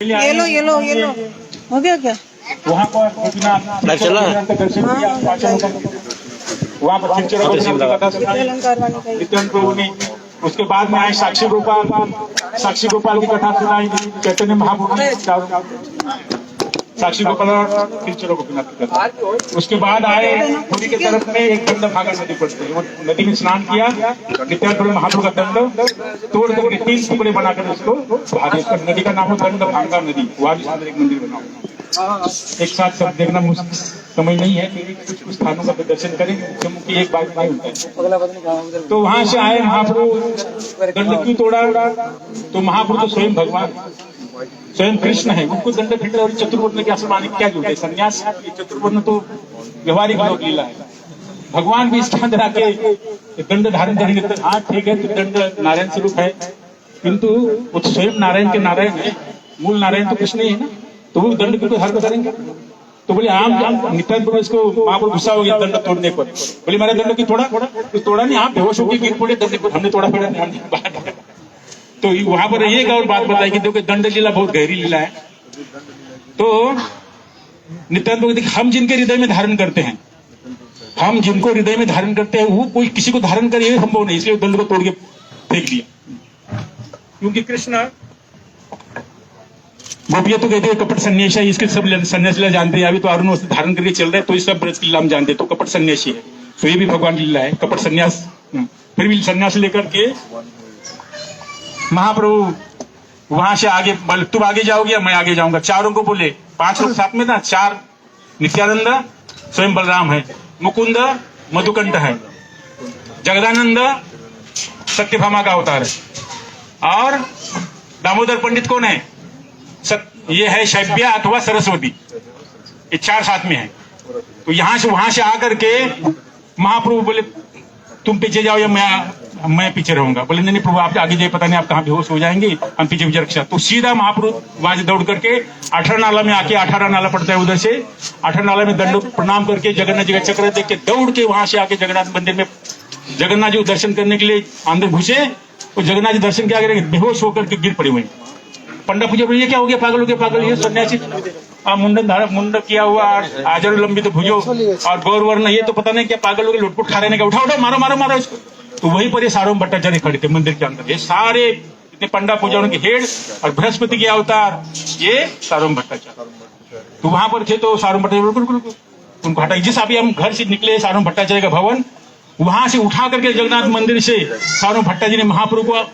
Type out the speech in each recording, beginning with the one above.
ये लो हो गया क्या? वहाँ पर गोपीनाथ चला दर्शन किया, वहाँ पर नित्यानंद प्रभु ने। उसके बाद में आए साक्षी गोपाल की कथा सुनाई चैतन्य महाप्रभु ने। साक्षी गोपाल और फिर गोपीनाथ की कथा। उसके बाद आए पुरी के तरफ में एक दंड भागा नदी पड़ती है, नदी में स्नान किया, नित्यानंद प्रभु महाप्रभु का दंड तोड़ करके 3 टुकड़े बनाकर उसको भागे। नदी का नाम है दंड भागा नदी। वहाँ भी एक मंदिर बना हुआ। एक साथ सब देखना समय नहीं है, कुछ स्थानों का दर्शन करेंगे क्योंकि एक बार नहीं होता है। तो वहां से आए महाप्रभु दंड क्यों तोड़ा? तो महाप्रभु तो स्वयं भगवान स्वयं कृष्ण है, उनको दंड फिट और चतुर्वर्ण के आश्रम आने क्या जुड़े? संन्यास चतुर्वर्ण तो व्यवहारिक लोक लीला है। भगवान भी इसके अंदर आके दंड धारण करेंगे तो हाँ ठीक है, तो दंड नारायण स्वरूप है, किंतु वो तो स्वयं नारायण के नारायण है, मूल नारायण तो कृष्ण ही है ना, तो वो दंड को धारण करेंगे। तो बोले आम नित्यानंद प्रभु इसको वहां पर गुस्सा हो गया दंड तोड़ने पर। बोले मेरा दंड की तोड़ा नहीं, आप बेहोश होकर गिर पड़े, दंड को हमने तोड़ा फिर नहीं। तो वहां पर एक और बात बताई कि देखो दंड लीला बहुत गहरी लीला है। तो नित्यानंद प्रभु हम जिनके हृदय में धारण करते हैं, हम जिनको हृदय में धारण करते हैं, वो कोई किसी को धारण करे ये संभव नहीं, इसलिए दंड को तोड़ के फेंक दिया। क्योंकि कृष्ण गोपिया तो कहते हैं कपट सन्यासी है, इसके सब सन्यासी लीला जानते हैं। अभी तो अरुण वस्त्र धारण करके चल रहे हैं, तो इस सब ब्रज की लीला हम जानते हैं, तो कपट सन्यासी है। तो ये भी भगवान की लीला है, कपट सन्यास। फिर भी सन्यास लेकर के महाप्रभु वहां से आगे, तुम आगे जाओगे मैं आगे जाऊंगा। चारों को बोले, 5 लोग साथ में था, 4 नित्यानंद स्वयं बलराम है, मुकुंद मधुकंठ है, जगदानंद सत्यभामा का अवतार है, और दामोदर पंडित कौन है? ये है शैव्या अथवा सरस्वती। ये 4 साथ में है। तो यहां से वहां से आकर के महाप्रभु बोले तुम पीछे जाओ या मैं पीछे रहूंगा। बोले नहीं प्रभु आप आगे जाइए, पता नहीं आप कहाँ बेहोश हो जाएंगे, हम पीछे रक्षा। तो सीधा महाप्रभु वहां से दौड़ करके 18 नाला में आके, 18 नाला पड़ता है उधर से, 18 नाला में दंड प्रणाम करके जगन्नाथ जी का चक्र देख के दौड़ के वहां से आके जगन्नाथ मंदिर में जगन्नाथ जी को दर्शन करने के लिए अंदर घुसे। और जगन्नाथ जी दर्शन के आगे बेहोश होकर के गिर पड़े वहीं। पंडा पूजा ये क्या हो गया, पागल हो गया, पागल ये सन्यासी मुंडन किया हुआ, आजरू लंबी तो भुजो और गौर वर्ण, ये तो पता नहीं क्या पागल हो गए, लुटपुट खा रहे, उठाओ मारो मारो मारो इसको। तो वहीं पर ये सार्वभौम भट्टाचार्य खड़े थे मंदिर के अंदर। ये सारे इतने पंडा पूजा उनके हेड और बृहस्पति के अवतार ये सार्वभौम भट्टाचार्य। तो वहां पर थे, तो सार्वभौम भट्टाचार्य उनको हटाई। जिस अभी हम घर से निकले सार्वभौम भट्टाचार्य का भवन, वहां से उठा करके जगन्नाथ मंदिर से सार्वभौम भट्टाचार्य ने महाप्रभु को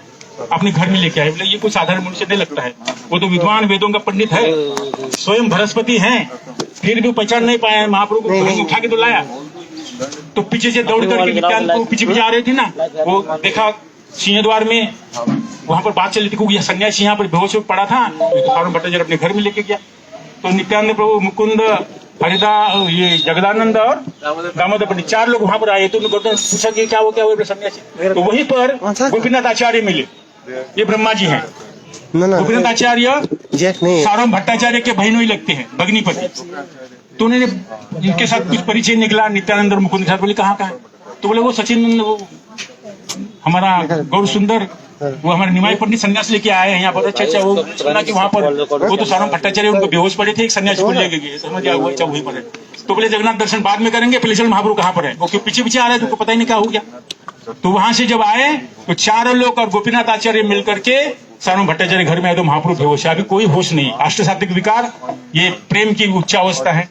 अपने घर में लेके आए। बोले ये कोई साधारण मनुष्य नहीं लगता है, वो तो विद्वान वेदों का पंडित है, स्वयं बृहस्पति हैं, फिर भी पहचान नहीं पाया महाप्रभु को। घर उठा के तो लाया। तो पीछे से दौड़ करके नित्यानंद को पीछे आ रहे थे ना, वो देखा सिंह द्वार में, वहां पर बात चली थी कि यह सन्यासी यहाँ पर बेहोश पड़ा था, तो सार्वभौम भट्टाचार्य अपने घर में लेके गया। तो नित्यानंद प्रभु, मुकुंद, हरिदा, ये जगदानंद और दामोदर पंडित 4 लोग वहां पर आए। तो उन्होंने पूछा कि क्या वो सन्यासी। तो वहीं पर गोपीनाथ आचार्य मिले, ये ब्रह्मा जी हैं। गोपीनाथ आचार्य सार्वभौम भट्टाचार्य के बहनोई लगते हैं, भगनीपति। तो उन्होंने इनके साथ कुछ परिचय निकला नित्यानंद और मुकुंद के साथ। बोले कहाँ तो बोले वो सचिन, वो हमारा गौर सुंदर, वो हमारे निमाई पंडित सन्यास लेके आए हैं यहाँ पर। अच्छा वो सुना कि वहां पर वो तो सार्वभौम भट्टाचार्य उनको बेहोश पड़े थे, एक सन्यासी को लेके गए, समझ गया अच्छा वहीं पर है। तो बोले जगन्नाथ दर्शन बाद में करेंगे, पहले चल महाप्रभु कहाँ पर है, वो पीछे पीछे आ रहे थे, उनको पता ही नहीं क्या हो गया। तो वहां से जब आए तो 4 लोग और गोपीनाथ आचार्य मिलकर के सार्वभौम भट्टाचार्य घर में आए। तो महाप्रभु बेहोश है, अभी कोई होश नहीं। अष्टसात्विक विकार, ये प्रेम की उच्चावस्था है।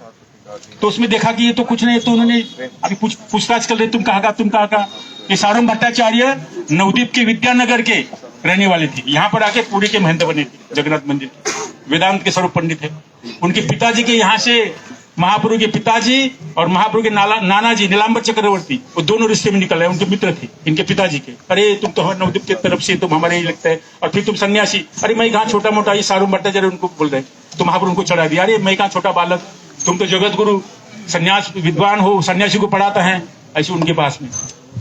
तो उसमें देखा कि ये तो कुछ नहीं। तो उन्होंने अभी पूछताछ कर रहे, तुम कहाँ का? ये सार्वभौम भट्टाचार्य नवद्वीप के विद्यानगर के रहने वाले थे, यहाँ पर आके पूरी के महंत बने थे जगन्नाथ मंदिर, वेदांत के स्वरूप पंडित है। उनके पिताजी के यहाँ से महाप्रभु के पिताजी और महाप्रभु के नाना जी नीलांबर चक्रवर्ती, वो दोनों रिश्ते में निकल रहे, उनके मित्र थे इनके पिताजी के। अरे तुम तो नवद्वीप की तरफ से, तुम हमारे ही लगता है, और फिर तुम सन्यासी। अरे मैं कहाँ छोटा मोटा, ये सार्वभौम भट्टाचार्य उनको बोल रहे। तो महाप्रभु उनको चढ़ा दिया, अरे मैं कहाँ छोटा बालक, तुम तो जगत गुरु सन्यास विद्वान हो, सन्यासी को पढ़ाता है। ऐसे उनके पास में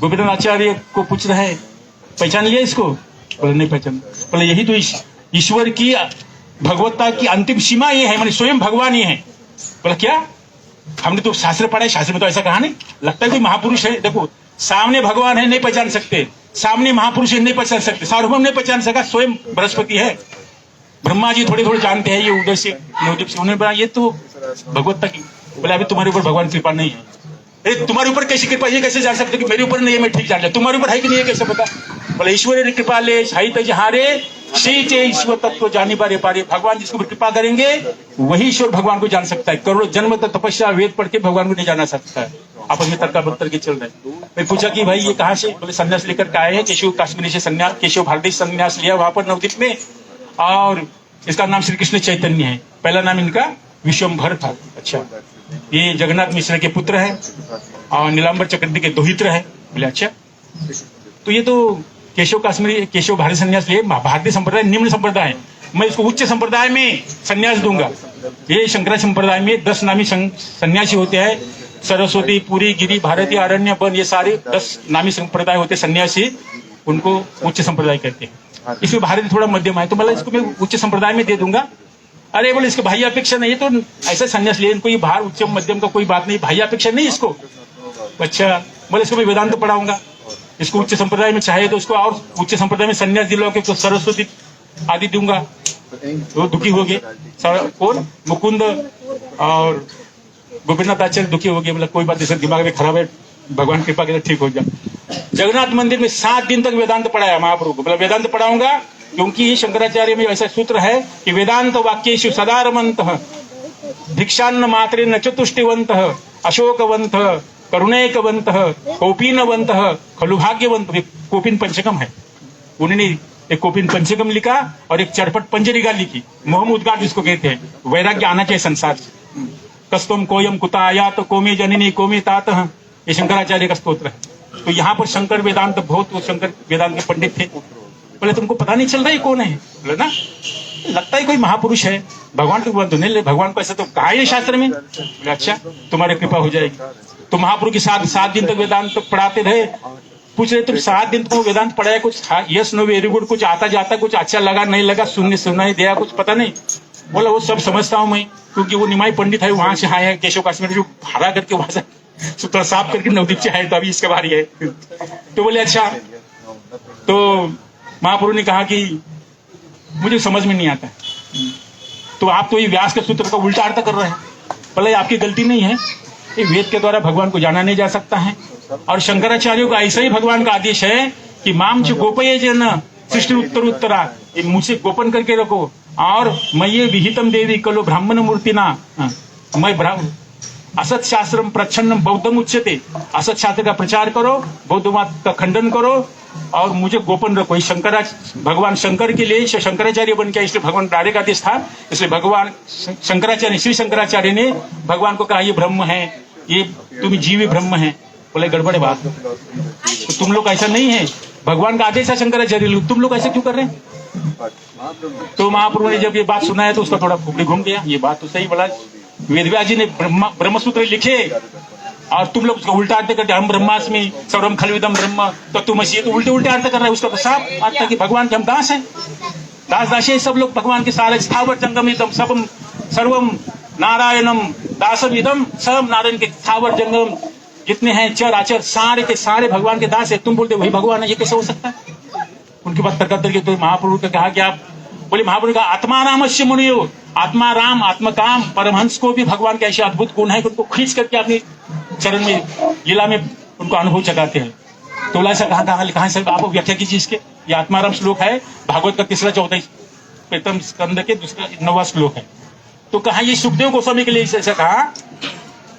गोपीनाथ आचार्य को पूछ रहे हैं, पहचान लिया इसको? बोले नहीं पहचान। बोले यही तो ईश्वर की भगवत्ता की अंतिम सीमा ये है, मैंने स्वयं भगवान ये है। बोला क्या? हमने तो शास्त्र पढ़ा है, शास्त्र में तो ऐसा कहा नहीं, लगता है कोई महापुरुष है। देखो सामने भगवान है, नहीं पहचान सकते, सामने महापुरुष है, नहीं पहचान सकते, सार्वभौम नहीं पहचान सका, स्वयं बृहस्पति है। ब्रह्मा जी थोड़े थोड़े जानते हैं, ये उधर से नवदीप से, उन्होंने बोला ये तो भगवत्ता की, बोले अभी तुम्हारे ऊपर भगवान कृपा नहीं है। अरे तुम्हारे ऊपर कैसी कृपा, ये कैसे जान सकते कि मेरे ऊपर नहीं है, मैं ठीक जान लिया, तुम्हारे ऊपर है कि नहीं है कैसे पता? बोले ईश्वर कृपा ले साहित्य जहारे श्री चे ईश्वर तत्व जानी बारे पारे, भगवान जिसके ऊपर कृपा करेंगे वही ईश्वर भगवान को जान सकता है। करोड़ों जन्म तक तपस्या वेद पढ़ के भगवान को नहीं जाना सकता है। आपस में तर्का बत्तर के चल रहे। मैं पूछा कि भाई ये कहाँ से? बोले संन्यास लेकर के आए हैं, केशव काश्मीरी से संन्यास, केशव भारती संन्यास लिया वहां पर नवदीप में, और इसका नाम श्री कृष्ण चैतन्य है। पहला नाम इनका विश्वम्भर था। अच्छा, ये जगन्नाथ मिश्र के पुत्र है और नीलांबर चक्रवर्ती के दोहित्र है। बोले अच्छा, तो ये तो केशव काश्मीरी केशव भारतीय संन्यास लिए, भारतीय संप्रदाय निम्न संप्रदाय है, मैं इसको उच्च संप्रदाय में संन्यास दूंगा। ये शंकराचार्य संप्रदाय में 10 नामी सन्यासी होते हैं, सरस्वती, पुरी, गिरी, भारती, अरण्य, वन, ये सारे 10 नामी संप्रदाय होते हैं सन्यासी, उनको उच्च संप्रदाय कहते हैं। इसमें भारती थोड़ा मध्यम है, तो मतलब इसको मैं उच्च संप्रदाय में दे दूंगा। अरे बोले इसके भाई अपेक्षा नहीं, तो ऐसा संन्यास लिए, इनको ये बाहर उच्च मध्यम का कोई बात नहीं, भाई अपेक्षा नहीं इसको। अच्छा, बोले इसको मैं वेदांत पढ़ाऊंगा, इसको उच्च संप्रदाय में चाहे तो उसको और उच्च संप्रदाय में संन्यास दिलाओ के तो सरस्वती आदि दूंगा, तो दुखी हो गए। कौन? मुकुंद और गोपीनाथ आचार्य दुखी हो गए। बोला कोई बात नहीं, दिमाग में खराब है, भगवान कृपा करे ठीक हो जाए। जगन्नाथ मंदिर में 7 दिन तक वेदांत पढ़ाया महाप्रभु को। बोला वेदांत पढ़ाऊंगा, क्योंकि शंकराचार्य में ऐसा सूत्र है कि वेदांत वाक्येषु सदा रमन्तः भिक्षान्न मात्रे न चतुष्टिवन्तः अशोकवंत करुणैकवंत कौपीनवंत खलु भाग्यवंत। कौपीन पंचकम है, उन्होंने एक कौपीन पंचकम लिखा और एक चरपट पंजरिका लिखी, मोहम उद्गार जिसको कहते हैं। वैराग्य आना चाहिए संसार से। कस्तुम कोयम कुता आयात कोमे जननी कोमे तात, ये शंकराचार्य का स्तोत्र है। तो यहाँ पर शंकर वेदांत बहुत शंकर वेदांत के पंडित थे। बोले तुमको पता नहीं चल रहा है कौन है? बोले ना, लगता है कोई महापुरुष है, भगवान को बंधु नहीं ले, भगवान को ऐसा तो कहा है शास्त्र में। बोले अच्छा, तुम्हारी कृपा हो जाएगी। तो महाप्रभु के साथ 7 दिन तक वेदांत पढ़ाते रहे। पूछ रहे तुम 7 दिन तुम वेदांत पढ़ाया, कुछ यस नो वेरी गुड, कुछ आता जाता, कुछ अच्छा लगा नहीं लगा, सुनाई दिया, कुछ पता नहीं? बोला वो सब समझता हूँ मैं, क्योंकि वो निमाई पंडित है, वहां से आए हैं केशव काश्मीर, जो भाड़ा करके वहां से सूत्र साफ करके नवदीप से आए, तो अभी इसका बारी है। तो बोले अच्छा। तो महाप्रभु ने कहा कि मुझे समझ में नहीं आता, तो आप तो ये व्यास के सूत्र का उल्टा अर्थ कर रहे हैं। बोले आपकी गलती नहीं है, ये वेद के द्वारा भगवान को जाना नहीं जा सकता है, और शंकराचार्यों का ऐसा ही भगवान का आदेश है कि माम च गोपये जन सृष्टि उत्तर उत्तरा, मुझसे गोपन करके रखो, और मैं ये विहितम देवी कलो ब्राह्मण मूर्ति ना, मैं ब्राह्मण असत शास्त्रम प्रच्छन्नम बौद्धम उच्यते, असत शास्त्र का प्रचार करो, बौद्ध मत का खंडन करो, और मुझे गोपन रखो। भगवान शंकर के लिए शंकराचार्य बन गया, इसलिए भगवान डायरेक्ट आदेश था, इसलिए भगवान शंकराचार्य श्री शंकराचार्य ने भगवान को कहा ये ब्रह्म है, ये तुम जीव ब्रह्म है। बोले गड़बड़ है बात, तो तुम लोग ऐसा नहीं है, भगवान का आदेश है शंकराचार्य, तुम लोग ऐसे क्यों कर रहे हैं? तो महाप्रभु ने जब ये बात सुनाया तो उसका थोड़ा फुकड़ी घूम गया। ये बात तो सही, बोला वेदव्यास जी ने ब्रह्मसूत्र लिखे और तुम लोग उसका उल्टा अर्थ करते, हम ब्रह्मास्मि सर्वम खलविदम ब्रह्म तत्त्वमसि, तो उल्टे उल्टे अर्थ कर रहे हैं। उसका तो साफ अर्थ है कि भगवान के हम दास हैं, दास दासी सब लोग भगवान के सारे स्थावर जंगमिदम सबम सर्वम नारायणम दासम इदम, सब नारायण के स्थावर जंगम जितने हैं चर आचर सारे के सारे भगवान के दास है। तुम बोलते वही भगवान है, ये कैसे हो सकता है? उनकी बात तर्क करके तो महाप्रभु ने कहा कि आप बोले, महाप्रभु का आत्मा रामस्य मुनियो, आत्मा राम आत्मकाम परमहंस को भी भगवान के ऐसे अद्भुत गुण है कि उनको खींच करके अपने चरण में लीला में उनको अनुभव चकाते हैं। तो ऐसा कहा सर आप व्याख्या कीजिए इसके। ये आत्माराम श्लोक है भागवत का 3रा 14 प्रथम स्कंद के 9वां श्लोक है। तो कहा ये सुखदेव गोस्वामी के लिए ऐसा कहा।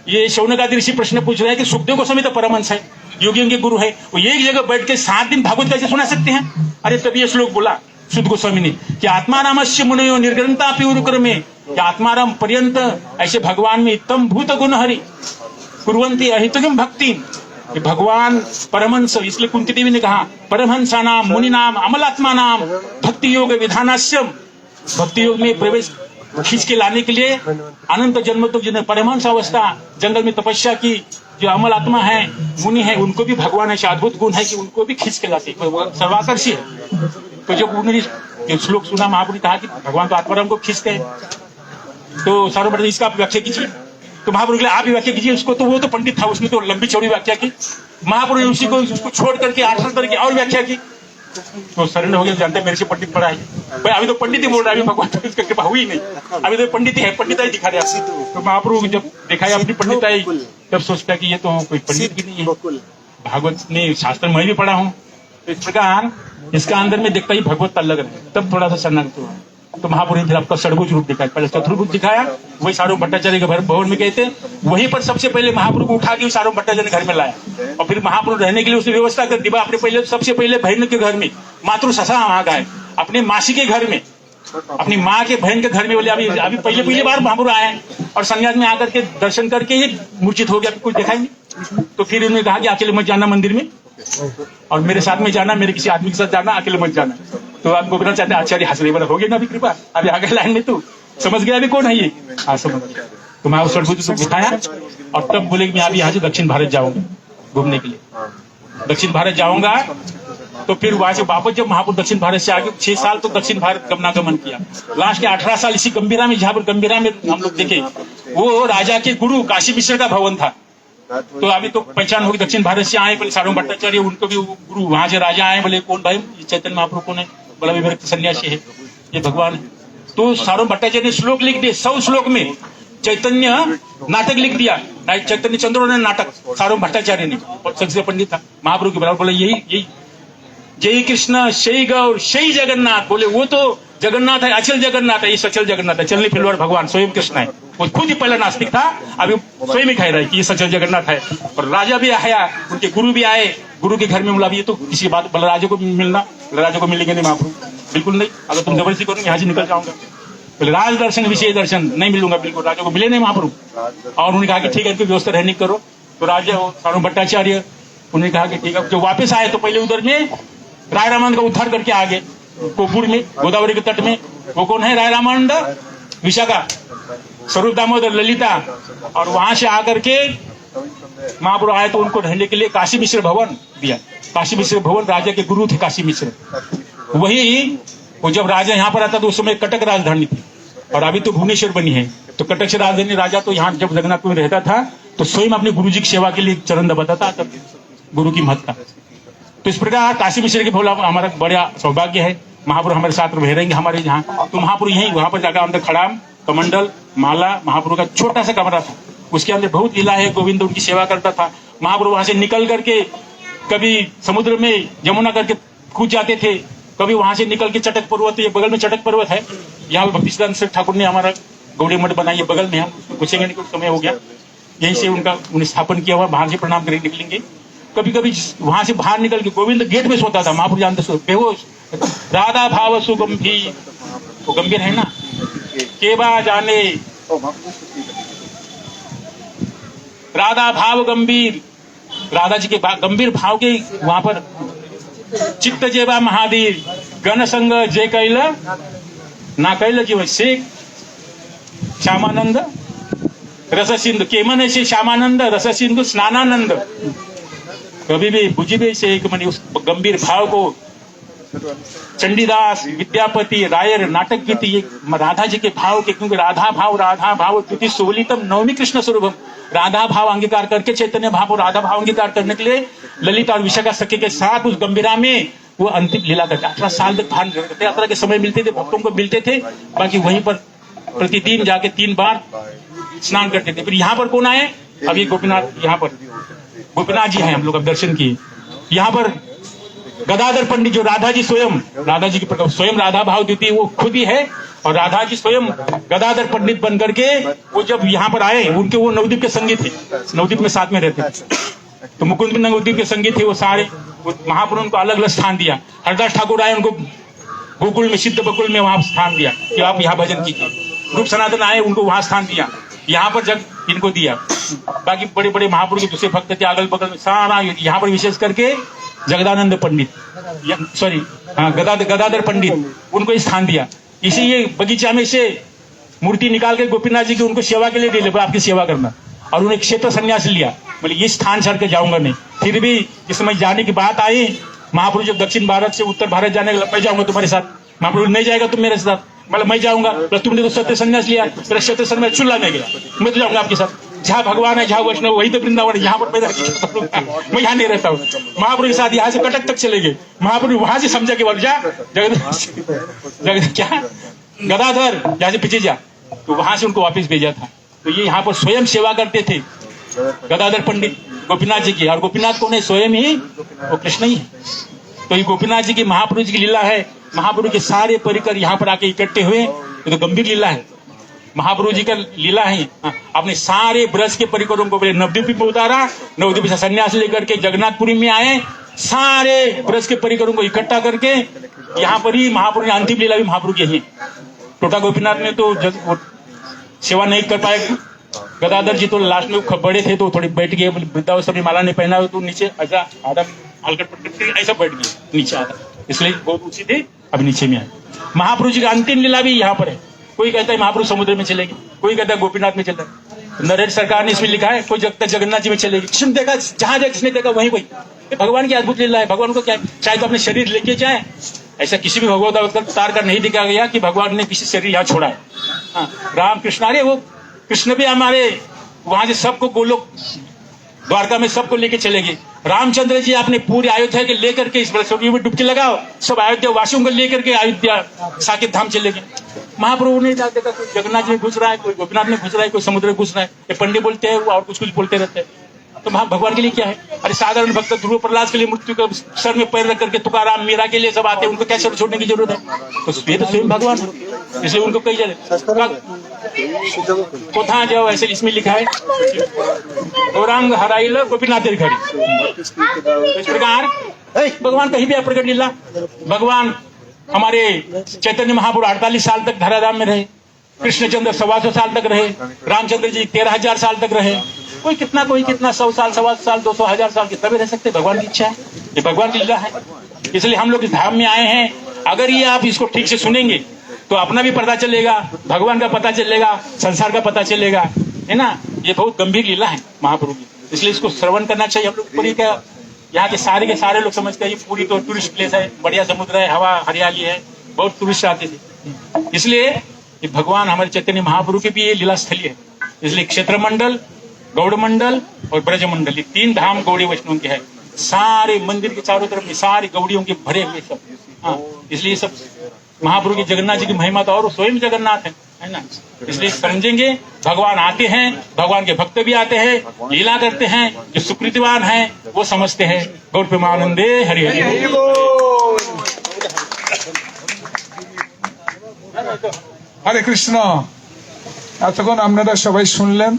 ये शौनकादि ऋषि प्रश्न पूछ रहे हैं कि सुखदेव गोस्वामी तो परमहंस है, योगियों के गुरु है, वो एक जगह बैठ के 7 दिन भागवत कैसे सुना सकते हैं? अरे तभी ये श्लोक बोला शुद्ध गोस्वामी ने कि आत्मारामस्य मुनयो निर्ग्रंथा पीउरुकर में, आत्माराम पर्यंत ऐसे भगवान में इत्तम भूत गुण हरि कुर्वन्ति अहितुकम भक्ति। भगवान परमहंस, इसलिए कुंती देवी ने कहा परमहंसा नाम मुनि नाम अमलात्मा नाम भक्ति योग विधानास्यम, भक्ति योग में प्रवेश खींच के लाने के लिए अनंत जन्म तक जिन्हें परमहंस अवस्था जंगल में तपस्या की, जो अमल आत्मा है मुनि है, उनको भी भगवान ऐसे अद्भुत गुण है कि उनको भी खींच के लाते, सर्वाकर्षी है। तो जब उन्होंने श्लोक सुना महापुरुष कहा कि भगवान तो आत्माराम को खींचते हैं, तो सर्वप्रथम इसका आप व्याख्या कीजिए। तो महापुरुष आप ही व्याख्या कीजिए उसको। तो वो तो पंडित था, उसने तो लंबी चौड़ी व्याख्या की। महापुरुष ने उसी को उसको छोड़ करके आठ करके और व्याख्या की। तो सरेंडर हो गया, जानते हैं मेरे से पंडित बड़ा है भाई, अभी तो पंडित ही बोल रहा है, अभी भगवान की उसका कृपा हुई नहीं, अभी तो पंडित ही है, पंडिताई दिखा रहा। तो महाप्रभु जब दिखाया अपनी पंडिताई, तब सोचता कि ये तो कोई पंडित भी नहीं है, भागवत ने शास्त्र मैं भी पढ़ा हूँ, तो इस प्रकार इसका अंदर में देखता ही भगवत अलग है, तब थोड़ा सा शरणागत हुआ। तो महापुरुष ने फिर आपका षडभुज रूप दिखाया, पहले चतुर्भुज दिखाया, वही सारों भट्टाचार्य के भवन में गए थे, वहीं पर सबसे पहले महापुरुष को उठा के सारों भट्टाचार्य घर में लाया, और फिर महापुरुष रहने के लिए उसने व्यवस्था कर दी। अपने पहले सबसे पहले बहन के घर में, मातृ ससा वहां का है, अपने मासी के घर में, अपनी माँ के बहन के घर में, बोले अभी पहले बार महापुरुष आए और संन्यास में आकर के दर्शन करके ये मूर्छित हो गया, कुछ देखा ही नहीं। तो फिर उन्होंने कहा कि अकेले मत जाना मंदिर में, और मेरे साथ में जाना, मेरे किसी आदमी के साथ जाना, अकेले मत जाना। तो आप गोपीनाथ चाहते आचार्य हंस रहे, बोला हो गया ना अभी कृपा, अभी आगे लाइन में तू समझ गया अभी कौन है ये, हाँ समझ गया। तो मैं उस षडभुज को दिखाया, और तब बोले कि मैं अभी यहाँ से दक्षिण भारत जाऊंगा घूमने के लिए, दक्षिण भारत जाऊंगा। तो फिर वहां से वापस जब महापुरुष दक्षिण भारत से आगे 6 साल तो दक्षिण भारत गमनागमन किया, लास्ट के 18 साल इसी गंभीरा में, जहाँ पर गंभीरा में हम लोग देखे, वो राजा के गुरु काशी मिश्र का भवन था। तो अभी तो पहचान होगी, दक्षिण भारत से आए, बोले सारों भट्टाचार्य, उनको भी गुरु, वहां से राजा आए, बोले कौन भाई, चैतन्य महाप्रभु कौन है, बड़ा विभक्त सन्यासी है, ये भगवान है। तो सारों भट्टाचार्य ने श्लोक लिख दिए, 100 श्लोक में चैतन्य नाटक लिख दिया, चैतन्य चंद्र ने नाटक, सारों भट्टाचार्य ने, सबसे पंडित था महाप्रभु के बराबर, बोले यही जय कृष्ण शई गौर शई जगन्नाथ, बोले वो तो जगन्नाथ है, अचल जगन्नाथ है, ये सचल जगन्नाथ है, चलने फिरवर भगवान स्वयं कृष्ण है। वो खुद ही पहला नास्तिक था, अभी स्वयं ही कह रहा है कि ये सचल जगन्नाथ है। और राजा भी आया, उनके गुरु भी आए, गुरु के घर में बोला ये तो किसी बात, बोला राजा को मिलना, राजा को मिलेंगे नहीं महाप्रभु, बिल्कुल नहीं, अगर तुम जबरदस्ती करोगे यहाँ से निकल जाऊंगा। बोले राज दर्शन विषय दर्शन नहीं मिलूंगा, बिल्कुल राजा को मिले नहीं महाप्रभु। और उन्होंने कहा कि ठीक है, इनकी व्यवस्था रहने करो। तो राजा सारों भट्टाचार्य उन्होंने कहा कि ठीक है। जो वापस आए तो पहले उधर में राय रामानंद का उद्धार करके आ गए, कोपुर में, गोदावरी के तट में। वो कौन है? राय रामानंद, विशाखा, स्वरूप दामोदर, ललिता। और वहां से आकर के महापुरुष आए तो उनको रहने के लिए काशी मिश्र भवन दिया। काशी मिश्र भवन राजा के गुरु थे काशी मिश्र। वही वो जब राजा यहाँ पर आता तो उस समय कटक राजधानी थी, और अभी तो भुवनेश्वर बनी है। तो कटक से राजधानी, राजा तो यहाँ जब जगन्नाथपुर में रहता था तो स्वयं अपने गुरु जी की सेवा के लिए चरण दबाता था, तब गुरु की महत्ता। तो इस प्रकार काशी मिश्र के भोला हमारा बड़ा सौभाग्य है, महापुरुष हमारे साथ रह रहेंगे हमारे यहाँ। तो महापुरुष यही वहां पर जाकर अंदर खड़ाम, कमंडल, माला, महापुरुष का छोटा सा कमरा था, उसके अंदर बहुत लीला है। गोविंद उनकी सेवा करता था। महापुरुष वहां से निकल करके कभी समुद्र में यमुना करके कूद जाते थे, कभी वहां से निकल के चटक पर्वत, ये बगल में चटक पर्वत है, यहाँ पे भक्ति सिद्धांत ठाकुर ने हमारा गौड़ी मठ बनाई, बगल में, हम पूछेंगे नहीं, कुछ समय हो गया, यहीं से उनका उन्हें स्थापन किया हुआ। बाहर से प्रणाम करके निकलेंगे। कभी कभी वहां से बाहर निकल के गोविंद गेट में सोता था, महापुरुष जानते बेहोश। राधा भाव सुगंभीर, वो गंभीर है ना, केबा जाने, राधा भाव गंभीर, राधा जी के गंभीर भाव के वहां पर चित्त जेबा महावीर, गण संग जय कैल ना कैल जीव शेख श्यामानंद रस सिंधु, केमन ऐसे श्यामानंद रस सिंधु स्नानानंद। कभी भी बुझिबे से एक मनी उस गंभीर भाव को चंडीदास, विद्यापति, रायर, नाटक गीत, ये राधा जी के भाव के, क्योंकि राधा भाव द्वितीय सोलितम नवमी कृष्ण स्वरूपम। राधा भाव अंगीकार करके चैतन्य भाव और राधा भाव अंगीकार करने के लिए ललिता और विशाखा सखी के साथ उस गंभीरा में वो अंतिम लीला करते। 18 साल तक भान करते, यात्रा के समय मिलते थे, भक्तों को मिलते थे, बाकी वहीं पर प्रतिदिन जाके 3 बार स्नान करते थे। फिर यहाँ पर कौन आए? अभी गोपीनाथ, यहाँ पर गोपीनाथ जी हैं, हम लोग अब दर्शन किए। यहाँ पर गदाधर पंडित, जो राधा जी स्वयं, राधा जी की स्वयं राधा भाव द्वितीय वो खुद ही है, और राधा जी स्वयं गदाधर पंडित बन करके वो जब यहाँ पर आए, उनके वो नवद्वीप के संगी थे, नवद्वीप में साथ में रहते थे। तो मुकुंद नवद्वीप के संगी थे वो सारे। महापुरुष उनको अलग अलग स्थान दिया। हरदास ठाकुर आए, उनको गोकुल में, सिद्ध बकुल में वहां स्थान दिया कि आप यहाँ भजन कीजिए। रूप सनातन आए, उनको वहां स्थान दिया। यहाँ पर जग इनको दिया। बाकी बड़े बड़े महापुरुष के दूसरे भक्त थे अगल बगल में, सारा यहाँ पर विशेष करके जगदानंद पंडित, सॉरी हाँ, गदाधर पंडित, उनको स्थान दिया। इसी ये बगीचा में से मूर्ति निकाल के गोपीनाथ जी की उनको सेवा के लिए दे ले, आपकी सेवा करना। और उन्हें क्षेत्र संन्यास लिया, बोले ये स्थान छोड़ के जाऊंगा नहीं। फिर भी जिस समय जाने की बात आई, महापुरुष जब दक्षिण भारत से उत्तर भारत जाने लगा, मैं जाऊंगा तुम्हारे साथ। महापुरुष नहीं जाएगा तुम मेरे साथ, मतलब मैं जाऊंगा। तुमने तो सत्य संन्यास लिया, मेरा सत्य संन्यास चुल्ला नहीं गया, मैं तो जाऊंगा आपके साथ। जहाँ भगवान है, जहाँ वैष्णव, वही तो वृंदावन है। यहाँ पर मैं मैं यहाँ नहीं रहता हूँ। महाप्रभु के साथ यहाँ से कटक तक चले गए। महाप्रभु वहां से समझा के बोल जा जगत क्या गदाधर यहाँ से पीछे जा, तो वहां से उनको वापस भेजा था। तो ये यहाँ पर स्वयं सेवा करते थे गदाधर पंडित गोपीनाथ जी की। और गोपीनाथ कौन है? स्वयं ही वो कृष्ण ही है। तो ये गोपीनाथ जी की, महाप्रभु जी की लीला है। महाप्रभु के सारे परिकर यहाँ पर आके इकट्ठे हुए, ये तो गंभीर लीला है। महाप्रभु जी का लीला है। अपने सारे ब्रज के परिकरों को पहले नवद्वीप में उतारा, नवद्वीप से संन्यास लेकर के जगन्नाथपुरी में आए, सारे ब्रज के परिकरों को इकट्ठा करके यहाँ पर ही महाप्रभु ने अंतिम लीला भी महाप्रभु की है। टोटा गोपीनाथ में तो सेवा नहीं कर पाए। गदाधर जी तो लास्ट में बड़े थे तो थोड़े बैठ गए, वृद्धावस्था में माला नहीं पहना तो नीचे ऐसा आधा हल्का ऐसा बैठ गए नीचे आधा, इसलिए बहुत ऊंची थे, अब नीचे में आए। महाप्रभु जी का अंतिम लीला भी यहाँ पर है। कोई कहता है महाप्रभु समुद्र में चलेगी, कोई कहता है गोपीनाथ में चल रहा है। नरेश सरकार ने इसमें लिखा है, कोई जगता जगन्नाथ जी में चलेगी। किसने देखा? जहां जाए किसने देखा वहीं वही। भगवान की अद्भुत लीला है। भगवान को क्या है, चाहे तो अपने शरीर लेके जाए, ऐसा किसी भी भगवत अवतार का नहीं दिखा गया कि भगवान ने किसी शरीर यहाँ छोड़ा है। राम कृष्ण, अरे वो कृष्ण भी हमारे वहां से सबको गोलोक द्वारका में सबको लेके चलेंगे। रामचंद्र जी आपने पूरे अयोध्या के लेकर के इस बरसों में डुबकी लगाओ, सब अयोध्या वासियों को लेकर के अयोध्या साकेत धाम चलेंगे। महाप्रभु ने देखा कोई जगन्नाथ में घुस रहा है, कोई गोपीनाथ में घुस रहा है, कोई समुद्र में घुस रहा है। ये पंडित बोलते हैं और कुछ बोलते रहते हैं। तो भगवान के लिए क्या है? अरे साधारण भक्त ध्रुव प्रहलाद के लिए मृत्यु का सर में पैर रख करके, तुकाराम मीरा के लिए सब आते हैं, उनको क्या सर छोड़ने की जरूरत है? तो ये तो स्वयं भगवान है, इसलिए उनको कही जाए कोथा जाओ, ऐसे इसमें लिखा है गौरांग हराइल गोपीनाथ घड़ी। तो इस प्रकार भगवान कहीं भी प्रकट लीला। भगवान हमारे चैतन्य महाप्रभु 48 साल तक धराधाम में रहे, कृष्णचंद्र 125 साल तक रहे, रामचंद्र जी 13,000 साल तक रहे। कोई कितना 100 साल, 125 साल, 200, 1000 साल कितना भी रह सकते। भगवान की इच्छा है, ये भगवान की लीला है। इसलिए हम लोग इस धाम में आए हैं। अगर ये आप इसको ठीक से सुनेंगे तो अपना भी पता चलेगा, भगवान का पता चलेगा, संसार का पता चलेगा, है ना। ये बहुत गंभीर लीला है महाप्रभु की, इसलिए इसको श्रवण करना चाहिए। हम लोग पूरी का यहाँ के सारे लोग समझते हैं ये पूरी तो टूरिस्ट प्लेस है, बढ़िया समुद्र है, हवा हरियाली है, बहुत टूरिस्ट आते थे। इसलिए ये भगवान हमारे चैतन्य महाप्रभु के भी ये लीला स्थली है। इसलिए क्षेत्र मंडल, गौड़ मंडल और ब्रज मंडल, ये 3 धाम गौड़ी वैष्णव के है। सारे मंदिर के चारों तरफ में सारी गौड़ियों के भरे हुए सब। इसलिए सब महाप्रभु की जगन्नाथ जी की महिमा तो और स्वयं जगन्नाथ है ना। इसलिए समझेंगे भगवान आते हैं, भगवान के भक्त भी आते हैं, लीला करते हैं। जो सुकृतिवान है वो समझते हैं। गौर प्रेमानंदे हरि हरि। हरे कृष्ण। এতক্ষণ আপনারা সবাই শুনলেন,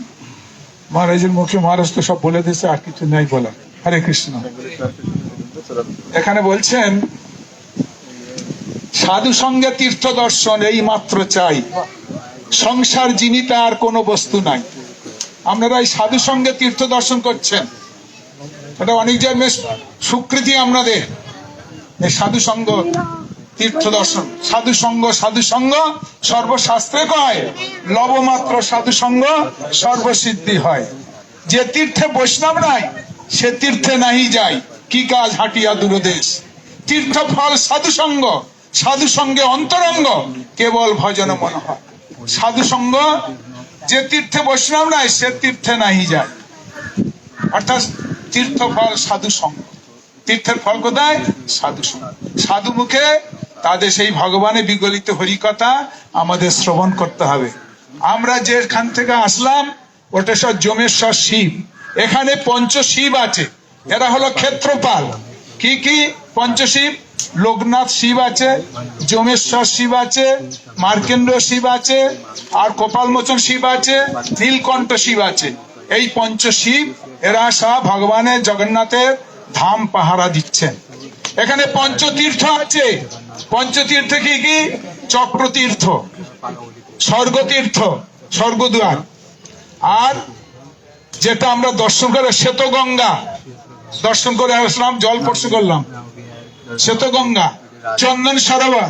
মহারাজের মুখে মহারাজ তো সব বলে দিয়েছে, আর কিছু নাই বলা। হরে কৃষ্ণ। এখানে বলছেন সাধু সঙ্গে তীর্থ দর্শন এই মাত্র চাই, সংসার জিনিতা আর কোনো বস্তু নাই। আপনারা এই সাধু সঙ্গে তীর্থ দর্শন করছেন, এটা অনেক জায়গায় স্বীকৃতি আপনাদের। এই সাধু সঙ্গ তীর্থ দর্শন, সাধু সঙ্গ সর্বশাস্ত্রে কয়, লবমাত্র সাধু সঙ্গ সর্বসিদ্ধি হয়। যে তীর্থে বৈষ্ণব নাই সে তীর্থে নাহি যায়, কি কাজ হাঁটিয়া দূরদেশ। তীর্থ ফল সাধু সঙ্গ, সাধু সঙ্গে অন্তরঙ্গ, কেবল ভজন মন হয়। সাধু সঙ্গ, যে তীর্থে বৈষ্ণব নাই সে তীর্থে নাহি যায়, অর্থাৎ তীর্থ ফল সাধু সঙ্গ। তীর্থের ফল কোথায়? সাধু সঙ্গ। সাধু মুখে তাদের সেই ভগবানের বিগলিত হরিকথা আমাদের শ্রবণ করতে হবে। আমরা যেখান থেকে আসলাম ওটা সব যমেশ্বর শিব। এখানে পঞ্চশিব আছে, এরা হলো ক্ষেত্রপাল। কি কি পঞ্চশিব? লোকনাথ শিব আছে, যমেশ্বর শিব আছে, মার্কেন্দ্র শিব আছে, আর কপালমোচন শিব আছে, নীলকণ্ঠ শিব আছে। এই পঞ্চশিব এরা সব ভগবানের জগন্নাথের ধাম পাহারা দিচ্ছেন। এখানে পঞ্চতীর্থ আছে। পঞ্চতীর্থ কি কি? চক্রতীর্থ, স্বর্গতীর্থ, স্বর্গদ্বার, আর যেটা আমরা দর্শন করে শ্বেতগঙ্গা দর্শন করে আসলাম, জল স্পর্শ করলাম, শ্বেতগঙ্গা, চন্দন সরোবর,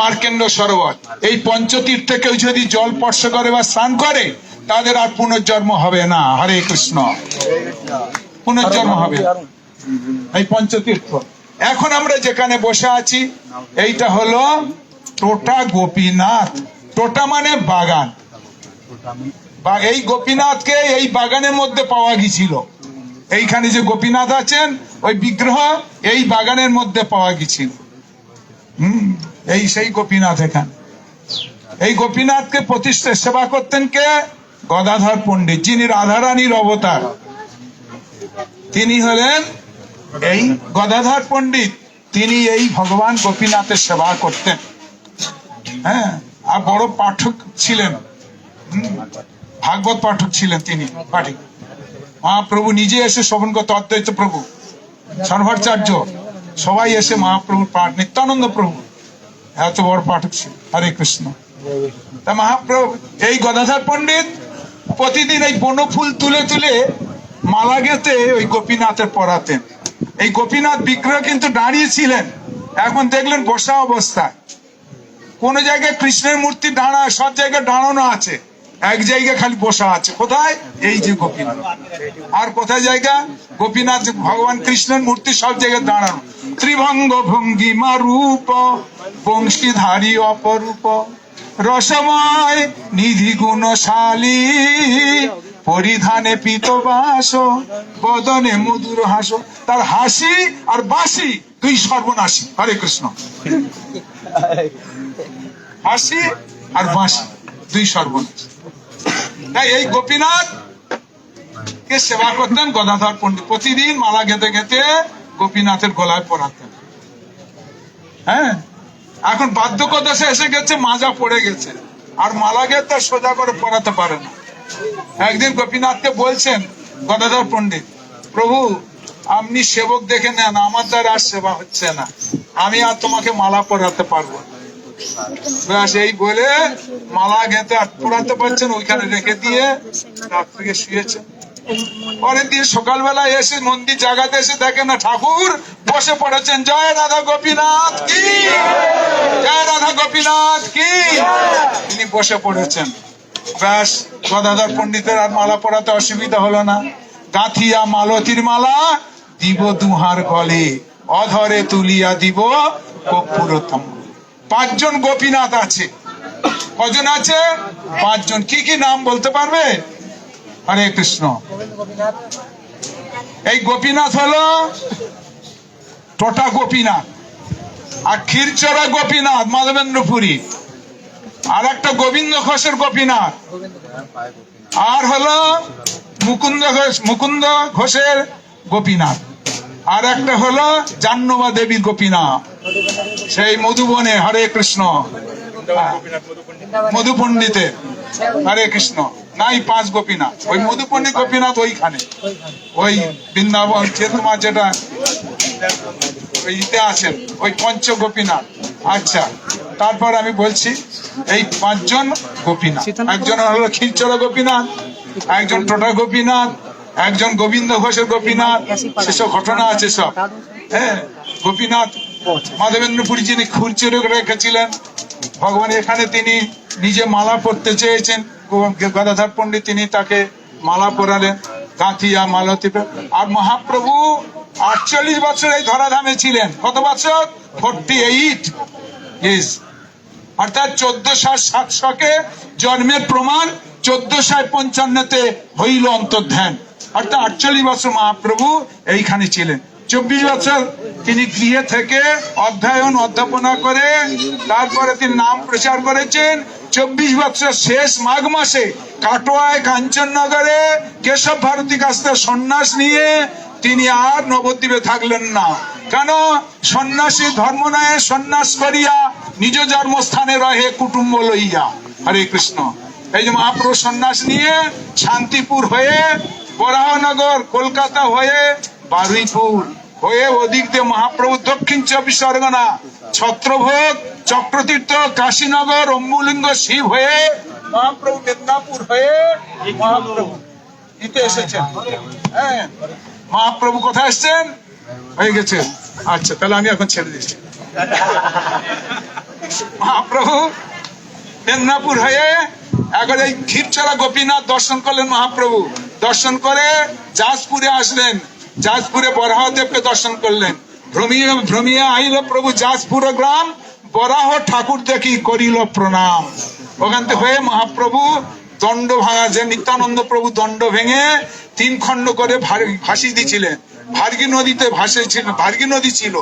মার্কেন্দ্র সরোবর। এই পঞ্চতীর্থে কেউ যদি জল স্পর্শ করে বা স্নান করে তাদের আর পুনর্জন্ম হবে না। হরে কৃষ্ণ। পুনর্জন্ম হবে এই পঞ্চতীর্থ। এখন আমরা যেখানে বসে আছি এইটা হলো টোটা গোপীনাথ। টোটা মানে বাগান, বা এই গোপীনাথকে এই বাগানের মধ্যে পাওয়া গিয়েছিল। এইখানে যে গোপীনাথ আছেন ওই বিগ্রহ এই বাগানের মধ্যে পাওয়া গিয়েছিল। এই সেই গোপীনাথ এখানে। এই গোপীনাথকে প্রতিষ্ঠা সেবা করতেন কে? গদাধর পণ্ডিত, যিনি রাধারানীর অবতার। তিনি হলেন এই গদাধর পণ্ডিত। তিনি এই ভগবান গোপীনাথের সেবা করতেন। হ্যাঁ, আর বড় পাঠক ছিলেন, ভাগবত পাঠক ছিলেন তিনি। পাঠক মহাপ্রভু নিজে এসে শ্রবণ করতে, অদ্বৈত প্রভু, সর্বাচার্য সবাই এসে মহাপ্রভুর পাঠ, নিত্যানন্দ প্রভু এত বড় পাঠক ছিল। হরে কৃষ্ণ। তা মহাপ্রভু এই গদাধর পণ্ডিত প্রতিদিন এই বনফুল তুলে তুলে মালা গেঁথে ওই গোপীনাথের পরাতেন। এই গোপীনাথ বিগ্রহ কিন্তু দাঁড়িয়ে ছিলেন, এখন দেখলেন বসা অবস্থায়। কোন জায়গায় কৃষ্ণের মূর্তি দাঁড়া, সব জায়গায় দাঁড়ানো আছে, এক জায়গায় খালি বসা আছে। কোথায়? এই যে গোপীনাথ। আর কোথায় জায়গা? গোপীনাথ ভগবান কৃষ্ণের মূর্তি সব জায়গায় দাঁড়ানো। ত্রিভঙ্গ ভঙ্গিমা রূপ বংশীধারী অপরূপ রসময় নিধি গুণশালী পরিধানে পীতবাস বদনে মধুর হাস। তার হাসি আর বাসি দুই সর্বনাশী। হরে কৃষ্ণ। হাসি আর বাসি দুই সর্বনাশী। তাই এই গোপীনাথ কে সেবা করতেন গদাধর পণ্ডিত। প্রতিদিন মালা গেঁথে গেঁথে গোপীনাথের গলায় পরাতেন। হ্যাঁ, এখন বার্ধক্যদশা এসে গেছে, মাজা পড়ে গেছে, আর মালা গেঁথে সোজা করে পরাতে পারে না। একদিন গোপীনাথকে বলছেন গদাধর পণ্ডিত, প্রভু আপনি সেবক দেখে নেন, আমার দ্বারা আর সেবা হচ্ছে না, আমি আর তোমাকে মালা পরাতে পারবো না। ব্যাস এই বলে মালা গেঁথে আর পরাতে পারছেন, ওইখানে রেখে দিয়ে রাত্রিকে শুয়েছেন। পরের দিন সকালবেলা এসে মন্দির জাগাতে এসে দেখেন না ঠাকুর বসে পড়েছেন। জয় রাধা গোপীনাথ কি, জয় রাধা গোপীনাথ কি। তিনি বসে পড়েছেন। ব্যাস গদাধর পণ্ডিতের আর মালা পরাতে অসুবিধা হলো না। গাঁথিয়া মালতীর মালা দিব দুহার গলে, অধরে তুলিয়া দিব কর্পূরতম। 5 জন গোপীনাথ আছে। কজন আছে? 5 জন। কি কি নাম বলতে পারবে? হরে কৃষ্ণ। এই গোপীনাথ হলো টোটা গোপীনাথ, আর ক্ষীরচরা গোপীনাথ মাধবেন্দ্রপুরী, আর একটা গোবিন্দ ঘোষের গোপীনাথ, আর হলো মুকুন্দ ঘোষের গোপীনাথ, আর একটা হলো জাহ্নবা দেবীর গোপীনাথ সেই মধুবনে। হরে কৃষ্ণ। মধু পণ্ডিতের। হরে কৃষ্ণ। নাই 5 গোপীনাথ। ওই মধু পণ্ডিত গোপীনাথ ওইখানে, ওই বৃন্দাবন যে তোমার যেটা ইতে আছেন, ওই পঞ্চ গোপীনাথ। আচ্ছা, তারপর আমি বলছি এই 5 জন গোপীনাথ। একজন হলো ক্ষীরচরা গোপীনাথ, একজন টোটা গোপীনাথ, একজন গোবিন্দ ঘোষের গোপীনাথ। সেসব ঘটনা আছে সব। হ্যাঁ, গোপীনাথ মাধবেন্দ্রপুরী যিনি ক্ষীরচরে রেখেছিলেন ভগবান, এখানে তিনি নিজে মালা পরতে চেয়েছেন। গদাধর পণ্ডিত তিনি তাকে মালা পরালেন, গাঁথিয়া মালতী। আর মহাপ্রভু 48 বছর এই ধরাধামে ছিলেন। কত বছর? 48 ইয়েস। অর্থাৎ 1407 জন্মের প্রমাণ 1455 হইল অন্তর্ধান। অর্থাৎ 48 বছর মহাপ্রভু এইখানে ছিলেন। 24 বছর তিনি গৃহে থেকে অধ্যাপনা করে তারপরে তিনি নাম প্রচার করেছেন। 24 বছর শেষ মাঘ মাসে কাটোয়ায় কাঞ্চননগরে কেশব ভারতী কাছ থেকে সন্ন্যাস নিয়ে তিনি আর নবদ্বীপে থাকলেন না। কেন? সন্ন্যাসী ধর্ম নয়, সন্ন্যাস করিয়া নিজ জন্মস্থানে রহে কুটুম্ব লইয়া। হরে কৃষ্ণ। এই যে মহাপ্রভু সন্ন্যাস নিয়ে শান্তিপুর হয়ে, বরাহনগর, কলকাতা হয়ে, বারুইপুর হয়ে, ওদিক দিয়ে মহাপ্রভু দক্ষিণ 24 পরগনা, ছত্রভোগ, চক্রতীর্থ, কাশীনগর, অম্বুলিঙ্গ, শিব হয়ে মহাপ্রভু মেদিনীপুর হয়ে মহাপ্রভু ইতে এসেছেন। হ্যাঁ, মহাপ্রভু কোথায় এসছেন? হয়ে গেছে। আচ্ছা, তাহলে আমি এখন ছেড়ে দিচ্ছি। মহাপ্রভু মেদিনীপুর হয়ে একবার এই ক্ষীরচরা গোপীনাথ দর্শন করলেন। মহাপ্রভু দর্শন করে জাজপুরে আসলেন। জাজপুরে বরাহদেবকে দর্শন করলেন। ভ্রমিয়ে আইল প্রভু জাজপুর গ্রাম, বরাহ ঠাকুর দেখি করিল প্রণাম। ওখান থেকে হয়ে মহাপ্রভু দণ্ড ভাঙা, যে নিত্যানন্দ প্রভু দণ্ড ভেঙে 3 খণ্ড করে ভাসিয়ে দিয়েছিলেন। ভার্গী নদীতে ভাসিয়েছিলেন, ভার্গী নদী ছিল,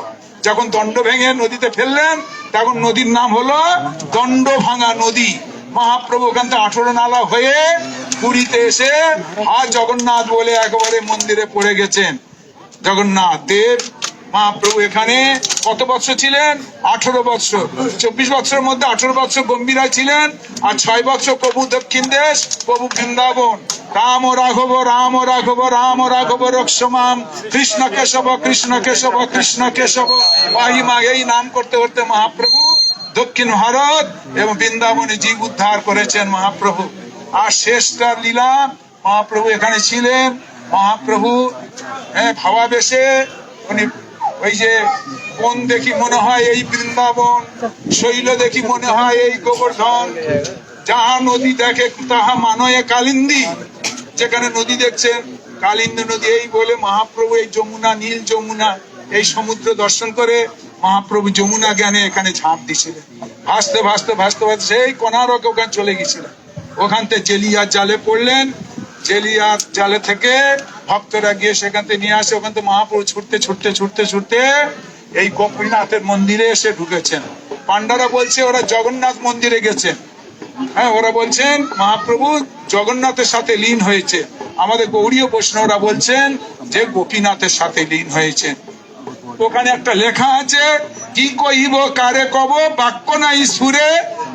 যখন দণ্ড ভেঙে নদীতে ফেললেন তখন নদীর নাম হলো দণ্ড ভাঙা নদী। মহাপ্রভু ওখান থেকে 18 নালা হয়ে পুরীতে এসে আর জগন্নাথ বলে একেবারে মন্দিরে পড়ে গেছেন। জগন্নাথ দেব মহাপ্রভু এখানে কত বছর ছিলেন? 18 বছর। 24 বছরের মধ্যে 18 বছর গম্ভীরা ছিলেন, আর 6 বছর প্রভু দক্ষিণ দেশ, প্রভু বৃন্দাবন। রাম রাঘব রাম রাঘব রাম রাঘব রক্ষমাম, কৃষ্ণ কেশব কৃষ্ণ কেশব কৃষ্ণ কেশব মহিমা, এই নাম করতে করতে মহাপ্রভু দক্ষিণ ভারত এবং বৃন্দাবনে জীব উদ্ধার করেছেন মহাপ্রভু। আর শেষটার লীলা মহাপ্রভু এখানে ছিলেন। মহাপ্রভু ভাবাবেশে উনি ওই যে কোন দেখি মনে হয় এই বৃন্দাবন, শৈল দেখি মনে হয় এই গোবর্ধন, যাহা নদী দেখে তাহা মানয়ে কালিন্দী, যেখানে নদী দেখছেন কালিন্দী নদী, এই বলে মহাপ্রভু এই যমুনা, নীল যমুনা, এই সমুদ্র দর্শন করে মহাপ্রভু যমুনা জ্ঞানে এখানে ঝাঁপ দিছিলেন। ভাসতে ভাসতে ভাসতে ভাসতে সেই কোনারক ওখানে চলে গেছিলেন। ওখান থেকে জেলিয়ার জালে পড়লেন। জেলিয়ার জালে থেকে ভক্তরা গিয়ে সেখান থেকে নিয়ে আসে। ওখান থেকে মহাপ্রভু ছুটতে ছুটতে ছুটতে ছুটতে এই গোপীনাথের মন্দিরে এসে ঢুকেছেন। পান্ডারা বলছে ওরা জগন্নাথ মন্দিরে গেছেন। হ্যাঁ, ওরা বলছেন মহাপ্রভু জগন্নাথের সাথে লীন হয়েছে। আমাদের গৌড়ীয় বৈষ্ণবরা বলছেন যে গোপীনাথের সাথে লীন হয়েছে। ওখানে একটা লেখা আছে, কি কইব কারে কব, বাক্য নাই সুরে,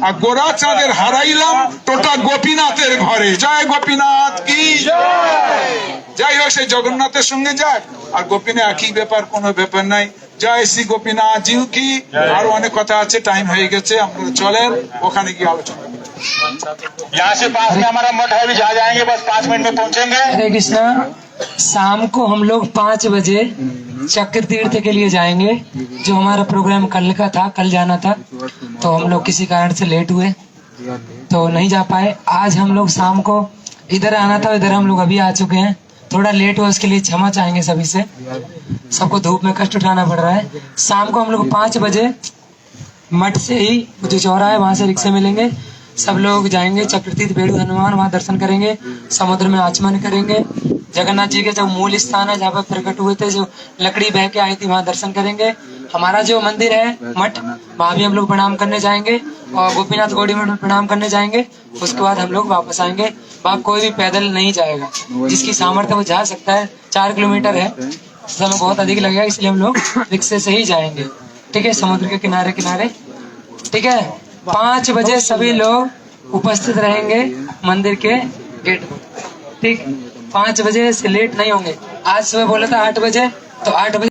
আর গোরা চাঁদের হারাইলাম টোটা গোপীনাথের ঘরে। জয় গোপীনাথ কি যাই হোক, সেই জগন্নাথের সঙ্গে যাক আর গোপীনাথ একই ব্যাপার, কোনো ব্যাপার নাই। জয় শ্রী গোপীনাথ জিউ কি। আরো অনেক কথা আছে, টাইম হয়ে গেছে, আপনারা চলেন ওখানে গিয়ে আলোচনা। यहाँ से पास में हमारा मठ है, अभी जा जाएंगे, बस 5 मिनट में पहुंचेंगे। हरे कृष्णा। शाम को हम लोग 5 बजे चक्र तीर्थ के लिए जाएंगे। जो हमारा प्रोग्राम कल का था, कल जाना था, तो हम लोग किसी कारण से लेट हुए तो नहीं जा पाए। आज हम लोग शाम को इधर आना था, इधर हम लोग अभी आ चुके हैं। थोड़ा लेट हुआ, उसके लिए क्षमा चाहेंगे सभी से। सबको धूप में कष्ट उठाना पड़ रहा है। शाम को हम लोग 5 बजे मठ से ही जो चौरा है वहां से रिक्शे मिलेंगे, सब लोग जाएंगे चक्रतीर्थ बेड़ू हनुमान, वहां दर्शन करेंगे, समुद्र में आचमन करेंगे। जगन्नाथ जी के जो मूल स्थान है जहाँ पर प्रकट हुए थे, जो लकड़ी बह के आई थी, वहां दर्शन करेंगे। हमारा जो मंदिर है मठ, वहां भी हम लोग प्रणाम करने जाएंगे, और गोपीनाथ गौड़ी मठ में प्रणाम करने जाएंगे। उसके बाद हम लोग वापस आएंगे। वहाँ कोई भी पैदल नहीं जाएगा, जिसकी सामर्थ्य वो जा सकता है। 4 किलोमीटर है, समय बहुत अधिक लगेगा, इसलिए हम लोग रिक्शे से ही जाएंगे। ठीक है, समुद्र के किनारे किनारे। ठीक है, 5 बजे सभी लोग उपस्थित रहेंगे मंदिर के गेट पर। ठीक, 5 बजे से लेट नहीं होंगे। आज सुबह बोला था 8 बजे, तो 8 बजे